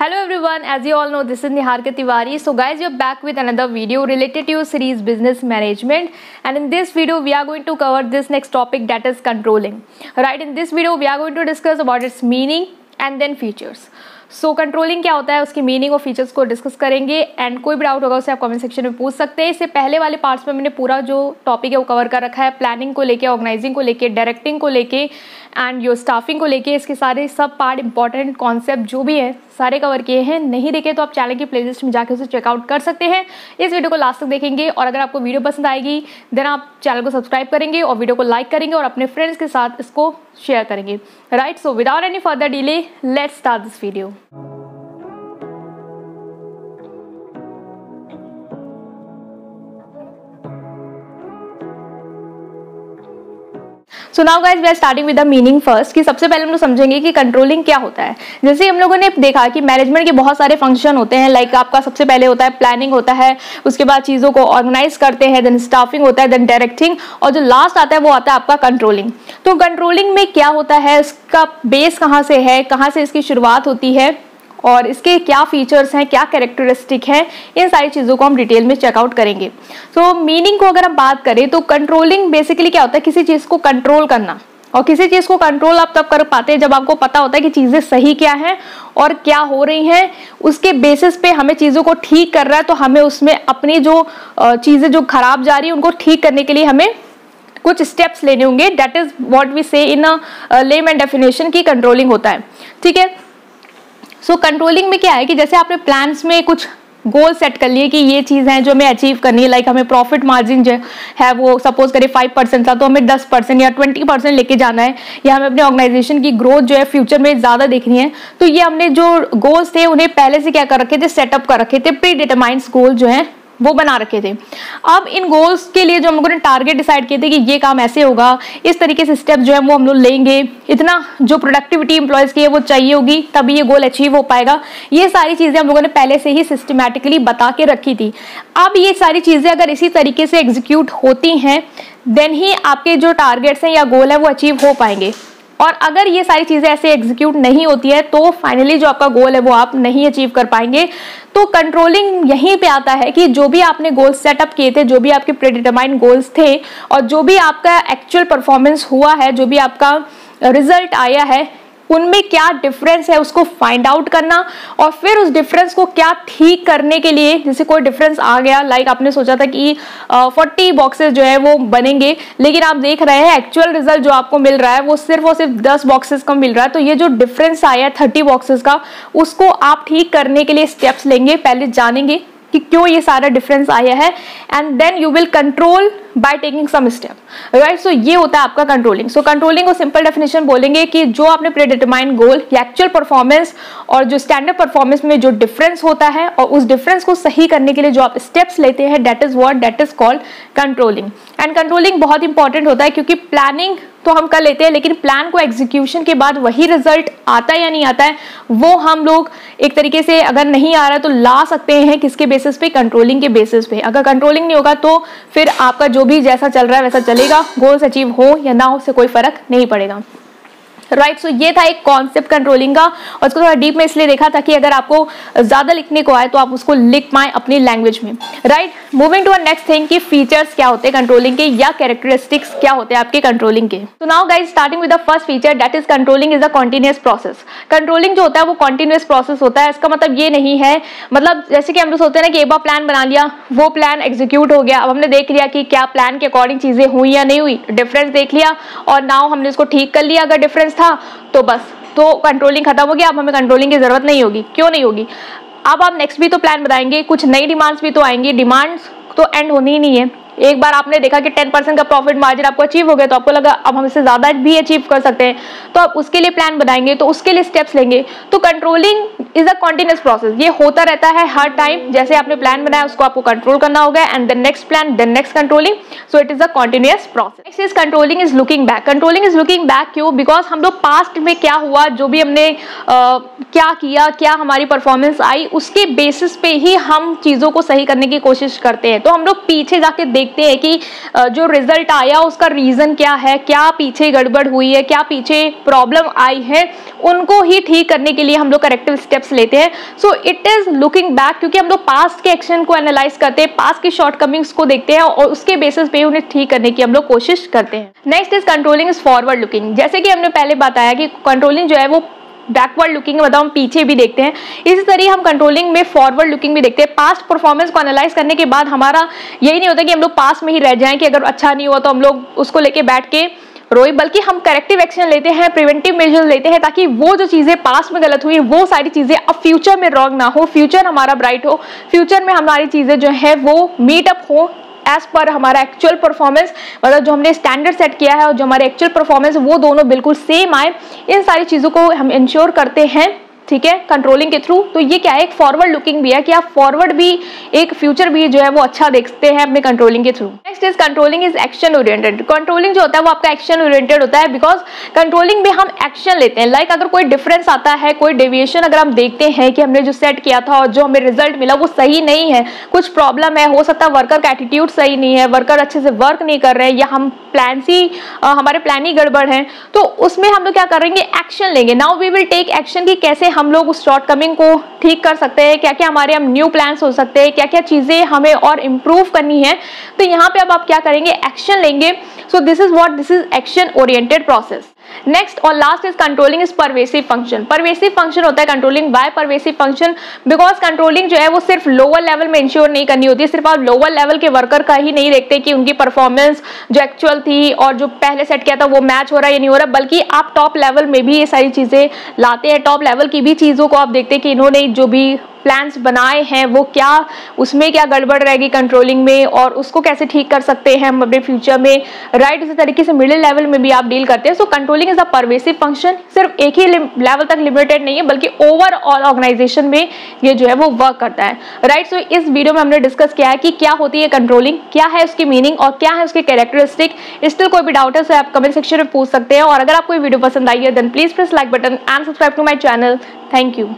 Hello everyone, as you all know, this is Niharika Tiwari. So guys, we are back with another video related to your series Business Management, and in this video we are going to cover this next topic, that is controlling. Right, in this video we are going to discuss about its meaning and then features. So controlling क्या होता है, उसकी meaning और features को discuss करेंगे and कोई भी doubt होगा उसे आप कमेंट सेक्शन में पूछ सकते हैं। इससे पहले वाले पार्ट्स में मैंने पूरा जो टॉपिक है वो कवर कर रखा है, प्लानिंग को लेके, ऑर्गेनाइजिंग को लेके, डायरेक्टिंग को लेके एंड योर स्टाफिंग को लेके। इसके सारे सब पार्ट इंपॉर्टेंट कॉन्सेप्ट जो भी है सारे कवर किए हैं। नहीं देखे तो आप चैनल की प्लेलिस्ट में जाकर उसे चेकआउट कर सकते हैं। इस वीडियो को लास्ट तक देखेंगे और अगर आपको वीडियो पसंद आएगी देन आप चैनल को सब्सक्राइब करेंगे और वीडियो को लाइक करेंगे और अपने फ्रेंड्स के साथ इसको शेयर करेंगे। Right, so without any further delay let's start this video. So now guys we are starting with the meaning first कि सबसे पहले हम लोग समझेंगे कि कंट्रोलिंग क्या होता है। जैसे हम लोगों ने देखा कि मैनेजमेंट के बहुत सारे फंक्शन होते हैं, लाइक आपका सबसे पहले होता है प्लानिंग होता है, उसके बाद चीज़ों को ऑर्गेनाइज करते हैं, देन स्टाफिंग होता है, देन डायरेक्टिंग और जो लास्ट आता है वो आता है आपका कंट्रोलिंग। तो कंट्रोलिंग में क्या होता है, इसका बेस कहाँ से है, कहाँ से इसकी शुरुआत होती है और इसके क्या फीचर्स हैं, क्या कैरेक्टरिस्टिक हैं, इन सारी चीज़ों को हम डिटेल में चेकआउट करेंगे। तो मीनिंग को अगर हम बात करें तो कंट्रोलिंग बेसिकली क्या होता है, किसी चीज़ को कंट्रोल करना। और किसी चीज़ को कंट्रोल आप तब कर पाते हैं जब आपको पता होता है कि चीज़ें सही क्या हैं और क्या हो रही हैं। उसके बेसिस पे हमें चीज़ों को ठीक कर रहा है तो हमें उसमें अपनी जो चीज़ें जो खराब जा रही है उनको ठीक करने के लिए हमें कुछ स्टेप्स लेने होंगे। दैट इज व्हाट वी से इन अ लेमैन डेफिनेशन की कंट्रोलिंग होता है। ठीक है, सो कंट्रोलिंग में क्या है कि जैसे आपने प्लान्स में कुछ गोल सेट कर लिए कि ये चीज़ है जो हमें अचीव करनी है, लाइक हमें प्रॉफिट मार्जिन जो है वो सपोज करें 5% था तो हमें 10% या 20% लेके जाना है, या हमें अपने ऑर्गेनाइजेशन की ग्रोथ जो है फ्यूचर में ज़्यादा देखनी है। तो ये हमने जो गोल्स थे उन्हें पहले से क्या कर रखे थे, सेटअप कर रखे थे, प्री डिटरमाइंड गोल जो है वो बना रखे थे। अब इन गोल्स के लिए जो हम लोगों ने टारगेट डिसाइड किए थे कि ये काम ऐसे होगा, इस तरीके से स्टेप जो है वो हम लोग लेंगे, इतना जो प्रोडक्टिविटी एम्प्लॉयज़ की है वो चाहिए होगी तभी ये गोल अचीव हो पाएगा। ये सारी चीज़ें हम लोगों ने पहले से ही सिस्टमैटिकली बता के रखी थी। अब ये सारी चीज़ें अगर इसी तरीके से एग्जीक्यूट होती हैं देन ही आपके जो टारगेट्स हैं या गोल है वो अचीव हो पाएंगे। और अगर ये सारी चीज़ें ऐसे एग्जीक्यूट नहीं होती है तो फाइनली जो आपका गोल है वो आप नहीं अचीव कर पाएंगे। तो कंट्रोलिंग यहीं पे आता है कि जो भी आपने गोल्स सेटअप किए थे, जो भी आपके प्रीडिटरमाइंड गोल्स थे और जो भी आपका एक्चुअल परफॉर्मेंस हुआ है, जो भी आपका रिजल्ट आया है, उनमें क्या डिफरेंस है उसको फाइंड आउट करना और फिर उस डिफरेंस को क्या ठीक करने के लिए, जैसे कोई डिफरेंस आ गया, लाइक आपने सोचा था कि 40 बॉक्सेस जो है वो बनेंगे लेकिन आप देख रहे हैं एक्चुअल रिजल्ट जो आपको मिल रहा है वो सिर्फ और सिर्फ 10 बॉक्सेस का मिल रहा है। तो ये जो डिफरेंस आया है 30 बॉक्सेस का, उसको आप ठीक करने के लिए स्टेप्स लेंगे, पहले जानेंगे कि क्यों ये सारा डिफरेंस आया है and then you will control by taking some step. Right, so ये होता है आपका कंट्रोलिंग। सो कंट्रोलिंग को सिंपल डेफिनेशन बोलेंगे कि जो आपने प्रीडिटरमाइंड गोल या एक्चुअल परफॉर्मेंस और जो स्टैंडर्ड परफॉर्मेंस में जो डिफरेंस होता है और उस डिफरेंस को सही करने के लिए जो आप स्टेप्स लेते हैं, that is called controlling. And controlling बहुत इंपॉर्टेंट होता है क्योंकि प्लानिंग तो हम कर लेते हैं लेकिन प्लान को एग्जीक्यूशन के बाद वही रिजल्ट आता है या नहीं आता है वो हम लोग एक तरीके से अगर नहीं आ रहा है तो ला सकते हैं किसके बेसिस पे, कंट्रोलिंग के बेसिस पे। अगर कंट्रोलिंग नहीं होगा तो फिर आपका जो भी जैसा चल रहा है वैसा चलेगा, गोल्स अचीव हो या ना हो उससे कोई फर्क नहीं पड़ेगा। राइट, सो ये था एक कॉन्सेप्ट कंट्रोलिंग का और इसको थोड़ा डीप में इसलिए देखा ताकि अगर आपको ज्यादा लिखने को आए तो आप उसको लिख पाए अपनी लैंग्वेज में। Right, moving to a next thing कि फीचर्स क्या होते हैं कंट्रोलिंग के या कैरेक्टरिस्टिक्स क्या होते हैं आपके कंट्रोलिंग के। तो now guys starting with the first feature, that is controlling is a continuous process. Controlling जो होता है वो कंटीन्यूअस प्रोसेस होता है। इसका मतलब ये नहीं है, मतलब जैसे कि हम लोग सोचते हैं ना कि एक बार प्लान बना लिया, वो प्लान एग्जीक्यूट हो गया, अब हमने देख लिया कि क्या प्लान के अकॉर्डिंग चीजें हुई या नहीं हुई, डिफरेंस देख लिया और नाउ हमने इसको ठीक कर लिया, अगर डिफरेंस था तो बस तो कंट्रोलिंग खत्म हो गया, अब हमें कंट्रोलिंग की जरूरत नहीं होगी। क्यों नहीं होगी, अब आप नेक्स्ट भी तो प्लान बनाएंगे, कुछ नई डिमांड्स भी तो आएंगी, डिमांड्स तो एंड होनी ही नहीं है। एक बार आपने देखा कि 10% का प्रॉफिट मार्जिन आपको अचीव हो गया तो आपको लगा अब हम इससे ज़्यादा भी अचीव कर सकते हैं, तो आप उसके लिए प्लान बनाएंगे, तो उसके लिए स्टेप्स लेंगे। तो controlling is a continuous process, ये होता रहता है हर टाइम। जैसे आपने प्लान बनाया उसको आपको कंट्रोल करना होगा and then next plan, then next controlling, so it is a continuous process. Next is controlling is looking back. Controlling is looking back क्यों, बिकॉज हम लोग पास्ट में क्या हुआ, जो भी हमने क्या किया, क्या हमारी परफॉर्मेंस आई, उसके बेसिस पे ही हम चीज़ों को सही करने की कोशिश करते हैं। तो हम लोग पीछे जाके देख देखते हैं कि जो रिजल्ट आया उसका रीजन क्या है, क्या पीछे गड़बड़ हुई है, क्या पीछे प्रॉब्लम आई है, उनको ही ठीक करने के लिए हम लोग करेक्टिव स्टेप्स लेते हैं। सो इट इज लुकिंग बैक, क्योंकि हम लोग पास्ट के एक्शन को एनालाइज करते हैं, पास्ट की शॉर्टकमिंग्स को देखते हैं और उसके बेसिस पे उन्हें ठीक करने की हम लोग कोशिश करते हैं। Next is controlling is forward looking. जैसे कि हमने पहले बताया कि कंट्रोलिंग जो है वो बैकवर्ड लुकिंग है, मतलब हम पीछे भी देखते हैं, इसी तरह हम कंट्रोलिंग में फॉरवर्ड लुकिंग भी देखते हैं। पास्ट परफॉर्मेंस को एनालाइज करने के बाद हमारा यही नहीं होता कि हम लोग पास्ट में ही रह जाएं कि अगर अच्छा नहीं हुआ तो हम लोग उसको लेके बैठ के रोए, बल्कि हम करेक्टिव एक्शन लेते हैं, प्रिवेंटिव मेजर्स लेते हैं, ताकि वो जो चीजें पास्ट में गलत हुई वो सारी चीजें अब फ्यूचर में रॉन्ग ना हो, फ्यूचर हमारा ब्राइट हो, फ्यूचर में हमारी चीजें जो है वो मीट अप हो एज पर हमारा एक्चुअल परफॉर्मेंस, मतलब जो हमने स्टैंडर्ड सेट किया है और जो हमारे एक्चुअल परफॉर्मेंस वो दोनों बिल्कुल सेम आए। इन सारी चीजों को हम इंश्योर करते हैं, ठीक है, कंट्रोलिंग के थ्रू। तो ये क्या है, एक फॉरवर्ड लुकिंग भी है कि आप फॉरवर्ड भी, एक फ्यूचर भी जो है वो अच्छा देखते हैं अपने कंट्रोलिंग के through. Next is controlling is action oriented. Controlling जो होता है वो आपका एक्शन ओरिएंटेड होता है, बिकॉज कंट्रोलिंग में हम एक्शन लेते हैं। लाइक अगर कोई डिफरेंस आता है, कोई डेविएशन अगर हम देखते हैं कि हमने जो सेट किया था और जो हमें रिजल्ट मिला वो सही नहीं है, कुछ प्रॉब्लम है, हो सकता है वर्कर का एटीट्यूड सही नहीं है, वर्कर अच्छे से वर्क नहीं कर रहे हैं, या हम हमारे प्लान ही गड़बड़ है, तो उसमें हम लोग क्या करेंगे, एक्शन लेंगे। Now we will take action कि कैसे हम लोग उस शॉर्टकमिंग को ठीक कर सकते हैं, क्या क्या हमारे हम न्यू प्लान्स हो सकते हैं, क्या क्या चीजें हमें और इम्प्रूव करनी है। तो यहाँ पे अब आप क्या करेंगे, एक्शन लेंगे। So this is action oriented process. Next और last is controlling is pervasive function. Pervasive function होता है controlling. By pervasive function, because controlling जो है वो सिर्फ लोअर लेवल में इंश्योर नहीं करनी होती है। सिर्फ आप लोअर लेवल के वर्कर का ही नहीं देखते कि उनकी परफॉर्मेंस जो एक्चुअल थी और जो पहले सेट किया था वो मैच हो रहा है या नहीं हो रहा, बल्कि आप टॉप लेवल में भी ये सारी चीजें लाते हैं। टॉप लेवल की भी चीजों को आप देखते हैं कि इन्होंने जो भी प्लान्स बनाए हैं वो क्या, उसमें क्या गड़बड़ रहेगी कंट्रोलिंग में और उसको कैसे ठीक कर सकते हैं हम अपने फ्यूचर में, राइट। इसी तरीके से मिडिल लेवल में भी आप डील करते हैं। So controlling is a pervasive function. सिर्फ एक ही लेवल तक लिमिटेड नहीं है, बल्कि ओवरऑल ऑर्गेनाइजेशन में ये जो है वो वर्क करता है, राइट। सो इस वीडियो में हमने डिस्कस किया है कि क्या होती है कंट्रोलिंग, क्या है उसकी मीनिंग और क्या है उसके कैरेक्टरिस्टिक। स्टिल कोई भी डाउट है तो आप कमेंट सेक्शन में पूछ सकते हैं। और अगर आपको वीडियो पसंद आई है then please press like button and subscribe to my channel. Thank you.